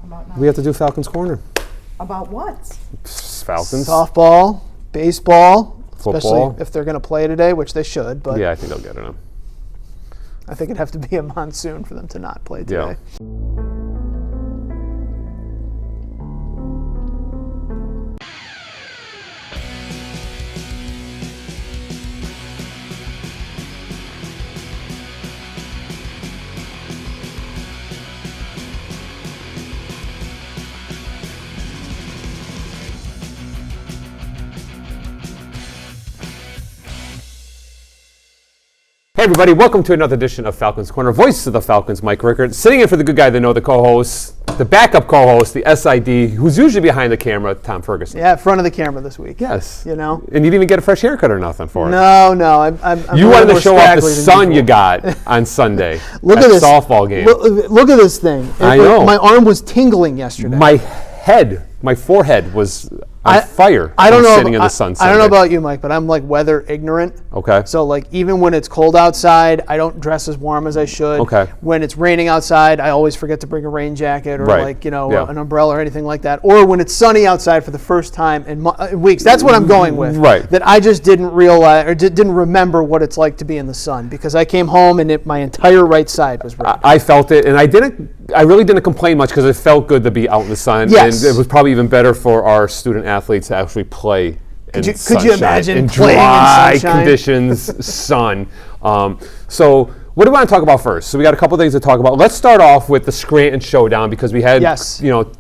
about now? We have to do Falcons Corner. About what? Falcons. Softball, baseball, Football. especially if they're going to play today, which they should. But Yeah, I think they'll get it on. I think it'd have to be a monsoon for them to not play today. Yeah. Hey everybody, welcome to another edition of Falcons Corner. Voice of the Falcons, Mike Rickert. Sitting in for the good guy they know, the co-host, the backup co-host, the SID, who's usually behind the camera, Tom Ferguson. Yeah, front of the camera this week. Yes. You know? And you didn't even get a fresh haircut or nothing for it. No. I'm You a wanted little to show more off the scraggly than sun you usual. got on Sunday. Look at this softball game. Look at this thing. I know. My arm was tingling yesterday. My forehead was on fire. I don't know. Sitting in the sun. I don't know about you, Mike, but I'm like weather ignorant. Okay. So like even when it's cold outside, I don't dress as warm as I should. Okay. When it's raining outside, I always forget to bring a rain jacket or Right. an umbrella or anything like that. Or when it's sunny outside for the first time in weeks, that's what I'm going with. Right. That I just didn't realize or didn't remember what it's like to be in the sun because I came home and my entire right side was red. I felt it, and I really didn't complain much because it felt good to be out in the sun. Yes. And it was probably even better for our student athletes to actually play in sunshine. Could you imagine in playing dry in sunshine? conditions, sun. So what do we want to talk about first? So we got a couple things to talk about. Let's start off with the Scranton showdown because we had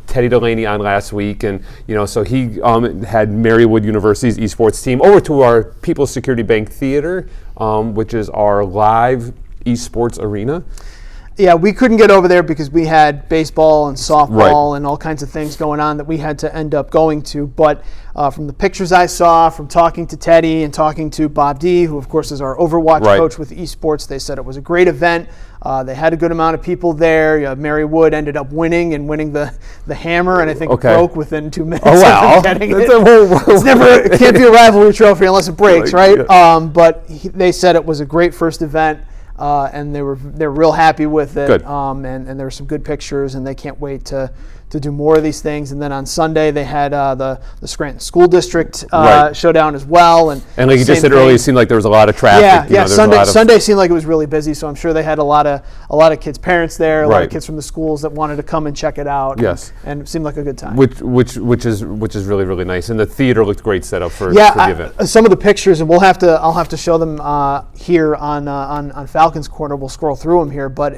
Teddy Delaney on last week, and so he had Marywood University's esports team over to our People's Security Bank Theater, which is our live esports arena. Yeah, we couldn't get over there because we had baseball and softball Right. and all kinds of things going on that we had to end up going to. But from the pictures I saw, from talking to Teddy and talking to Bob D., who of course is our Overwatch Right. coach with esports, they said it was a great event. They had a good amount of people there. Marywood ended up winning the hammer, and I think it broke within 2 minutes. Oh wow! Of getting it. It It's can't be a rivalry trophy unless it breaks, right? Yeah. But they said it was a great first event. And they're real happy with it. Good. And there were some good pictures, and they can't wait to do more of these things. And then on Sunday they had the Scranton School District Right. showdown as well. And like you just said earlier, it seemed like there was a lot of traffic. Yeah. Sunday seemed like it was really busy, so I'm sure they had a lot of kids' parents there, a lot of Right. kids from the schools that wanted to come and check it out. Yes. And it seemed like a good time. Which is really, really nice, and the theater looked great set up for the event. Some of the pictures, and I'll have to show them here on Falcons Corner. We'll scroll through them here, but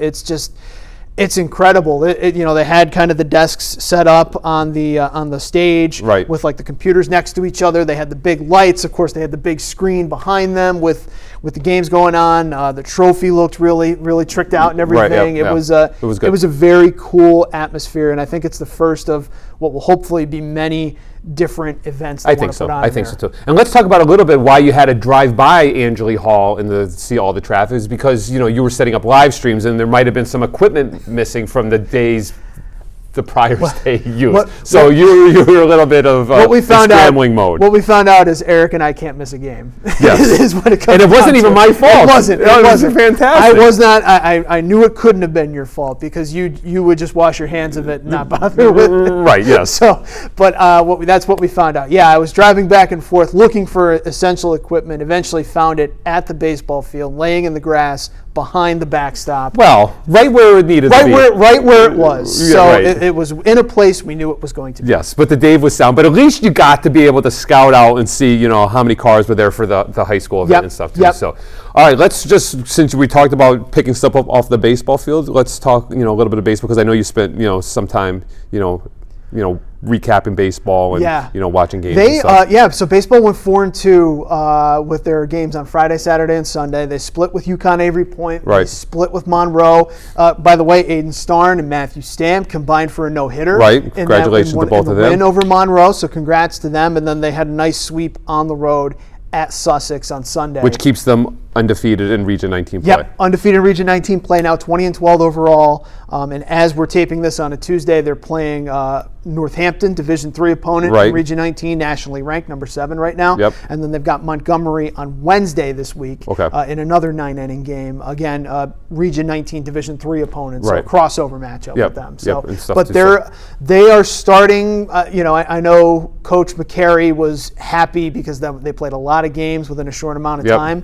it's incredible. They had kind of the desks set up on the stage Right. with like the computers next to each other. They had the big lights. Of course, they had the big screen behind them with the games going on. The trophy looked really, really tricked out and everything. Right, It was good. It was a very cool atmosphere, and I think it's the first of what will hopefully be many different events. I think so. I think so too. And let's talk about a little bit why you had to drive by Angeli Hall and to see all the traffic is because you were setting up live streams and there might have been some equipment missing from the prior day use. So you were a little bit of scrambling mode. What we found out is Eric and I can't miss a game. Yes. is what it comes And it wasn't down even to. my fault. It wasn't. It was fantastic. I was not. I knew it couldn't have been your fault because you would just wash your hands of it and not bother with it. Right. Yes. That's what we found out. Yeah, I was driving back and forth looking for essential equipment. Eventually found it at the baseball field, laying in the grass behind the backstop. Well, right where it needed to be. Right where it was. Yeah, so right. it was in a place we knew it was going to be. Yes, but the Dave was sound. But at least you got to be able to scout out and see, how many cars were there for the high school event and stuff too. Yep. So, all right, let's just, since we talked about picking stuff up off the baseball field, let's talk, a little bit of baseball because I know you spent, some time, recapping baseball and watching games. They and stuff. So baseball went 4-2 with their games on Friday, Saturday, and Sunday. They split with UConn Avery Point. Right. They split with Monroe. By the way, Aiden Starn and Matthew Stamp combined for a no-hitter. Right. Congratulations to both of them. Win over Monroe. So congrats to them. And then they had a nice sweep on the road at Sussex on Sunday. Which keeps them undefeated in Region 19 play. Yep, undefeated in Region 19 play now, 20-12 overall. And as we're taping this on a Tuesday, they're playing Northampton, Division III opponent in Region 19, nationally ranked, number 7 right now. Yep. And then they've got Montgomery on Wednesday this week in another 9-inning game. Again, Region 19, Division III opponent, so a crossover matchup with them. So, but they are starting. I know Coach McCary was happy because they played a lot of games within a short amount of time.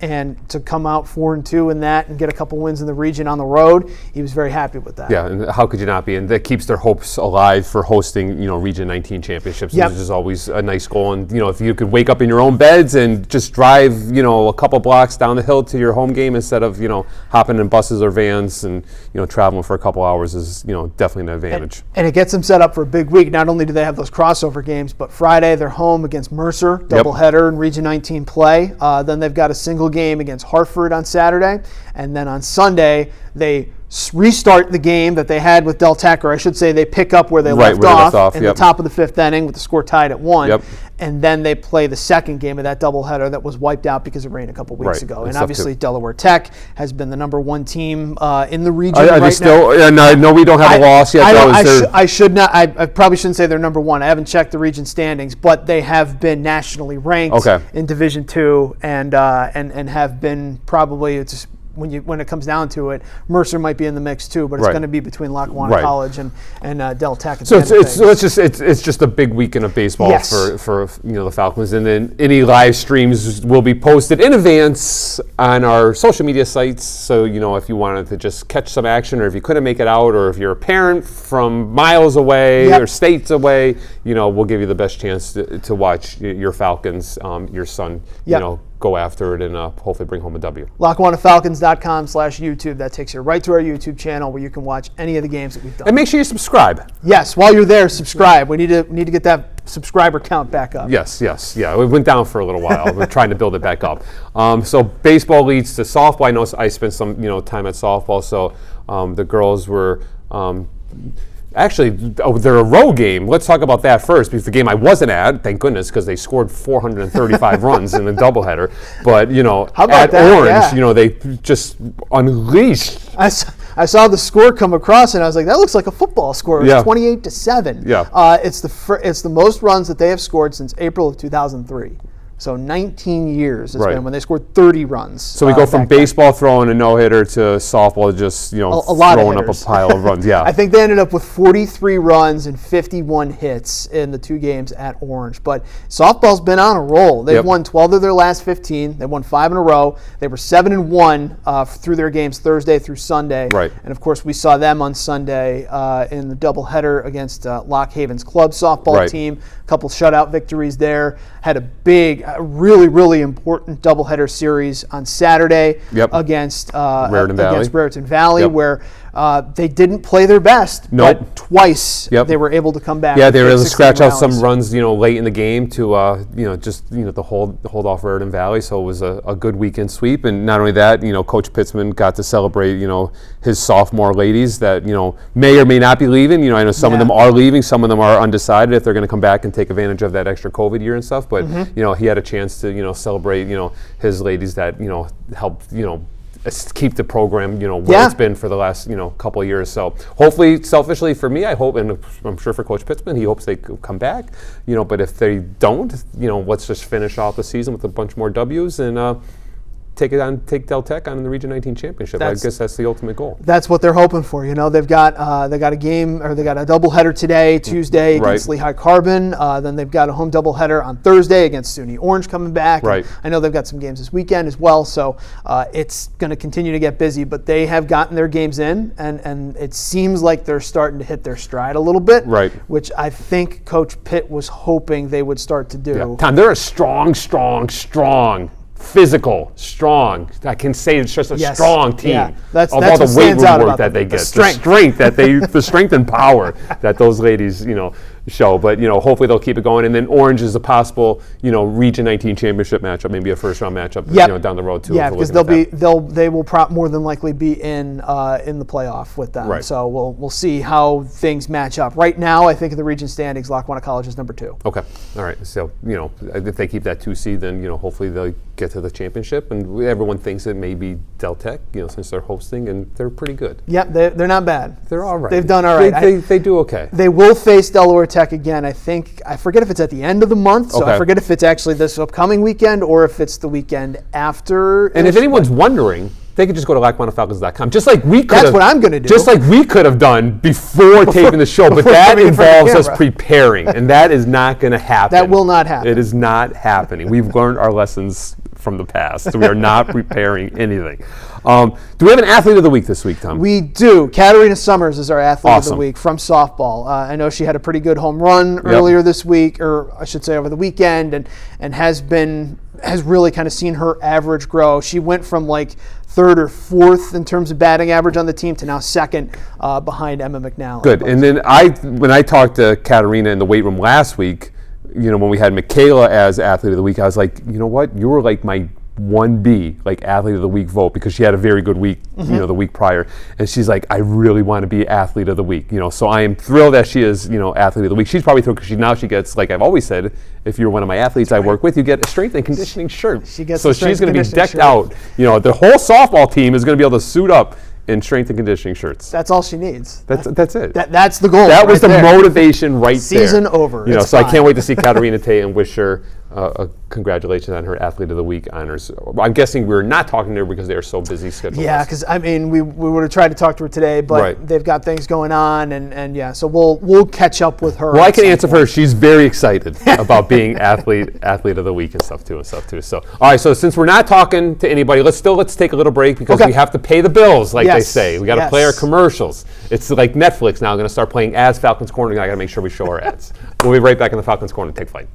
And to come out 4-2 in that and get a couple wins in the region on the road, he was very happy with that. Yeah, and how could you not be? And that keeps their hopes alive for hosting, Region 19 championships, which is always a nice goal. And if you could wake up in your own beds and just drive, a couple blocks down the hill to your home game instead of, hopping in buses or vans and traveling for a couple hours is, definitely an advantage. And it gets them set up for a big week. Not only do they have those crossover games, but Friday they're home against Mercer, doubleheader in Region 19 play. Then they've got a single game against Hartford on Saturday, and then on Sunday they restart the game that they had with Del Tech, or I should say they pick up where they left off in the top of the 5th inning with the score tied at 1, and then they play the second game of that doubleheader that was wiped out because of rain a couple weeks ago. And obviously Delaware Tech has been the number 1 team in the region right now. And I know we don't have a loss yet. I probably shouldn't say they're number 1. I haven't checked the region standings, but they have been nationally ranked in Division II and have been probably when it comes down to it, Mercer might be in the mix too, but it's going to be between Lackawanna College and Del Tech. So it's just a big weekend of baseball for the Falcons, and then any live streams will be posted in advance on our social media sites. So if you wanted to just catch some action, or if you couldn't make it out, or if you're a parent from miles away or states away, we'll give you the best chance to watch your Falcons, your son, go after it and hopefully bring home a W. LackawannaFalcons.com/YouTube. That takes you right to our YouTube channel where you can watch any of the games that we've done. And make sure you subscribe. Yes, while you're there, subscribe. We need to get that subscriber count back up. Yes. Yeah, it went down for a little while. We're trying to build it back up. So baseball leads to softball. I know I spent some time at softball, so the girls were. Actually, their row game, let's talk about that first, because the game I wasn't at, thank goodness, because they scored 435 runs in a doubleheader. But, at Orange, they just unleashed. I saw the score come across, and I was like, that looks like a football score. It was 28-7. Yeah. It's the most runs that they have scored since April of 2003. So 19 years it's been when they scored 30 runs. So we go from baseball throwing a no-hitter to softball just throwing up a pile of runs. Yeah, I think they ended up with 43 runs and 51 hits in the 2 games at Orange. But softball's been on a roll. They've won 12 of their last 15. They won 5 in a row. They were 7-1 through their games Thursday through Sunday. Right. And of course we saw them on Sunday in the doubleheader against Lock Haven's club softball team. A couple shutout victories there. Had a big, really, really important doubleheader series on Saturday against Raritan Valley, where they didn't play their best, but twice they were able to come back. Yeah, they were able to scratch out some runs, late in the game to, to hold off Raritan Valley. So it was a good weekend sweep, and not only that, Coach Pitzman got to celebrate, his sophomore ladies that may or may not be leaving. I know some of them are leaving, some of them are undecided if they're going to come back and take advantage of that extra COVID year and stuff. But he had a chance to celebrate his ladies that helped keep the program where it's been for the last couple of years. So hopefully, selfishly for me, I hope, and I'm sure for Coach Pitzman, he hopes they come back. But if they don't, let's just finish off the season with a bunch more W's and take Del Tech on in the Region 19 championship. I guess that's the ultimate goal. That's what they're hoping for. They've got a game, or they got a doubleheader today, Tuesday against Lehigh Carbon. Then they've got a home doubleheader on Thursday against SUNY Orange coming back. Right. I know they've got some games this weekend as well, so it's going to continue to get busy. But they have gotten their games in, and it seems like they're starting to hit their stride a little bit. Right. Which I think Coach Pitt was hoping they would start to do. Yeah. Tom, they're a strong. Physical, strong. I can say it's just a strong team. Yeah. That's all the weight work that they get, the strength and power that those ladies, show. But hopefully they'll keep it going. And then Orange is a possible, Region 19 championship matchup, maybe a first-round matchup, down the road too. Yeah, because they will more than likely be in the playoff with them. Right. So we'll see how things match up. Right now, I think in the region standings, Lackawanna College is number 2. Okay. All right. So if they keep that 2 seed, then hopefully they'll get to the championship, and everyone thinks it may be Del Tech, since they're hosting, and they're pretty good. Yeah, they're not bad. They're all right. They've done all right. They do okay. They will face Delaware Tech again. I forget if it's at the end of the month, so I forget if it's actually this upcoming weekend or if it's the weekend after. And if anyone's wondering, they could just go to LackawannaFalcons.com, just like we could. That's what I'm going to do. Just like we could have done before taping the show, but that involves us preparing, and that is not going to happen. That will not happen. It is not happening. We've learned our lessons from the past, so we are not preparing anything. Do we have an athlete of the week this week, Tom? We do. Katarina Summers is our athlete of the week from softball. I know she had a pretty good home run earlier this week, or I should say over the weekend, and has really kind of seen her average grow. She went from like third or fourth in terms of batting average on the team to now second behind Emma McNally. Good. And then when I talked to Katarina in the weight room last week, when we had Michaela as athlete of the week, I was like, you know what? You were like my 1B, like athlete of the week vote, because she had a very good week, the week prior. And she's like, I really want to be athlete of the week, so I am thrilled that she is, athlete of the week. She's probably thrilled because she gets, like I've always said, if you're one of my athletes I work with, you get a strength and conditioning shirt. She gets so she's going to be decked out. The whole softball team is going to be able to suit up in strength and conditioning shirts. That's all she needs. That's it. That's the goal. That was the motivation right there. Season over. So I can't wait to see Katarina Tate and wish her congratulations on her Athlete of the Week honors. I'm guessing we're not talking to her because they are so busy scheduled. Yeah, because we would have tried to talk to her today, but they've got things going on, and so we'll catch up with her. Well, I can answer for her. She's very excited about being athlete of the week and stuff too. So all right, so since we're not talking to anybody, let's take a little break because we have to pay the bills, like they say. We got to play our commercials. It's like Netflix now. I'm going to start playing ads, Falcons Corner. I got to make sure we show our ads. We'll be right back in the Falcons Corner. Take flight.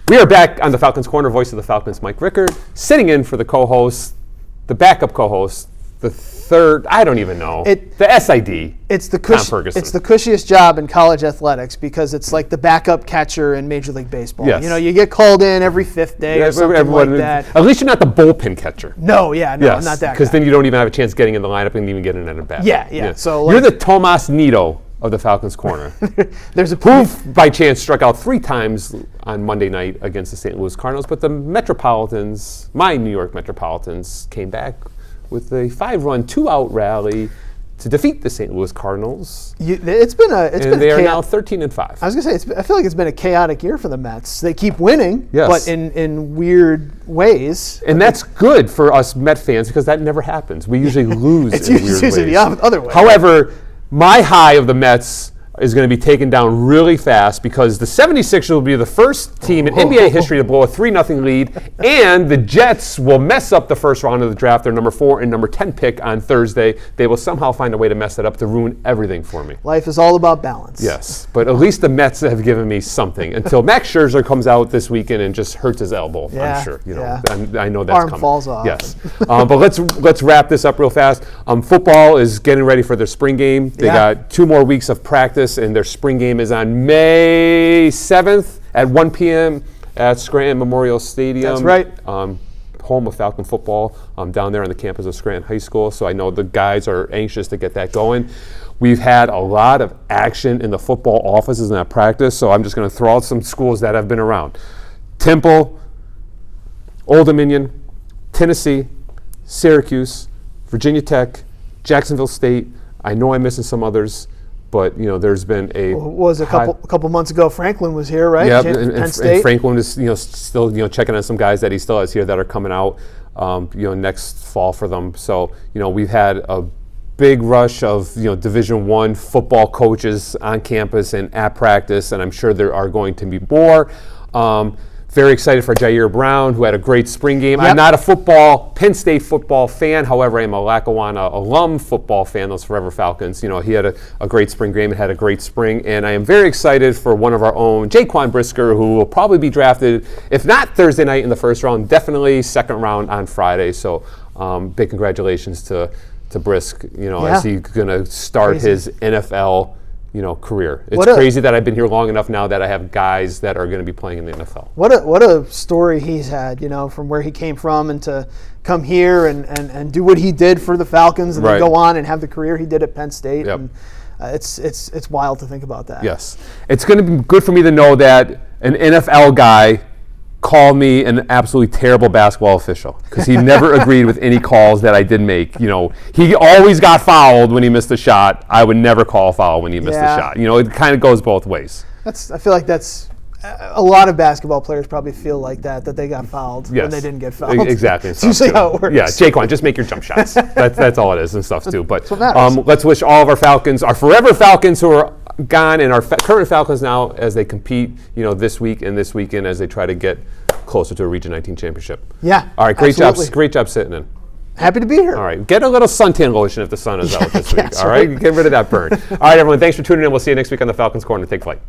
We are back on the Falcons Corner, voice of the Falcons, Mike Rickert, sitting in for the co-host, the backup co-host, the third, I don't even know, the SID, Tom Ferguson. It's the cushiest job in college athletics because it's like the backup catcher in Major League Baseball. Yes. You get called in every fifth day or something like that. At least you're not the bullpen catcher. No, I'm not that guy. Because then you don't even have a chance getting in the lineup and even getting in at a bat. Yeah. So you're the Tomas Nido of the Falcons Corner. There's who, by chance, struck out 3 times on Monday night against the St. Louis Cardinals, but the Metropolitans, my New York Metropolitans, came back with a 5-run, 2-out rally to defeat the St. Louis Cardinals. They are now 13-5. I was going to say, I feel like it's been a chaotic year for the Mets. They keep winning, yes, but in weird ways. And that's good for us Met fans because that never happens. We usually lose in weird ways. It's usually the other way. However, my high of the Mets is going to be taken down really fast because the 76ers will be the first team in NBA history to blow a 3-0 lead, and the Jets will mess up the first round of the draft, their number 4 and number 10 pick on Thursday. They will somehow find a way to mess that up to ruin everything for me. Life is all about balance. Yes, but at least the Mets have given me something until Max Scherzer comes out this weekend and just hurts his elbow. I'm sure. I know that's Arm coming. falls off. Yes, but let's wrap this up real fast. Football is getting ready for their spring game. They got 2 more weeks of practice, and their spring game is on May 7th at 1 p.m. at Scranton Memorial Stadium. That's right. home of Falcon football down there on the campus of Scranton High School. So I know the guys are anxious to get that going. We've had a lot of action in the football offices and at practice, so I'm just going to throw out some schools that have been around. Temple, Old Dominion, Tennessee, Syracuse, Virginia Tech, Jacksonville State. I know I'm missing some others, but there's been a couple months ago. Franklin was here, right? Yep, and Franklin is still checking on some guys that he still has here that are coming out next fall for them. So we've had a big rush of Division I football coaches on campus and at practice, and I'm sure there are going to be more. Very excited for Jair Brown, who had a great spring game. Yep. I'm not a Penn State football fan. However, I am a Lackawanna alum football fan, those Forever Falcons. He had a great spring game and had a great spring. And I am very excited for one of our own, Jaquan Brisker, who will probably be drafted, if not Thursday night in the first round, definitely second round on Friday. So big congratulations to Brisk, as he's going to start his NFL career. It's crazy that I've been here long enough now that I have guys that are going to be playing in the NFL. What a story he's had, from where he came from and to come here and do what he did for the Falcons and then go on and have the career he did at Penn State. Yep. And it's wild to think about that. Yes. It's going to be good for me to know that an NFL guy called me an absolutely terrible basketball official because he never agreed with any calls that I did make. He always got fouled when he missed a shot. I would never call a foul when he missed a shot. It kind of goes both ways. I feel like that's a lot of basketball players probably feel like that they got fouled when they didn't get fouled. Exactly. That's usually how it works. Yeah, Jaquan, just make your jump shots. That's all it is and stuff too. But what let's wish all of our Falcons, our Forever Falcons who are gone, and our current Falcons now as they compete, this week and this weekend as they try to get closer to a Region 19 championship. Yeah. All right, great job sitting in. Happy to be here. All right, get a little suntan lotion if the sun is out this week. All right, get rid of that burn. All right, everyone, thanks for tuning in. We'll see you next week on the Falcons Corner. Take flight.